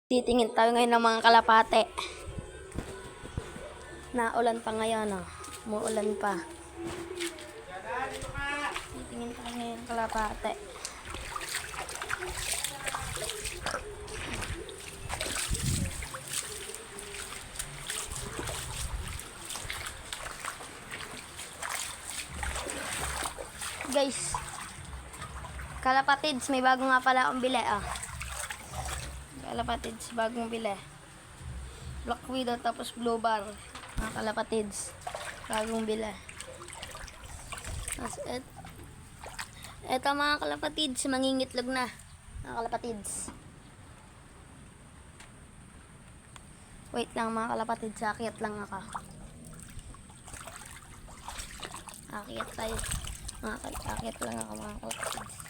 Titingin tayo ngayon ng mga kalapate. Naulan pa ngayon, oh. Muulan pa. Titingin tayo ngayon ng kalapate. Guys, kalapatids, may bago nga pala akong bili, ah. Kalapatids, bagong bili. Black Widow tapos Blue Bar. Mga kalapatids, bagong bili. Tapos eto mga kalapatids, mangingitlog na. Mga kalapatids. Wait lang mga kalapatids, akyat lang ako. Akyat tayo. Akyat lang ako mga kalapatids.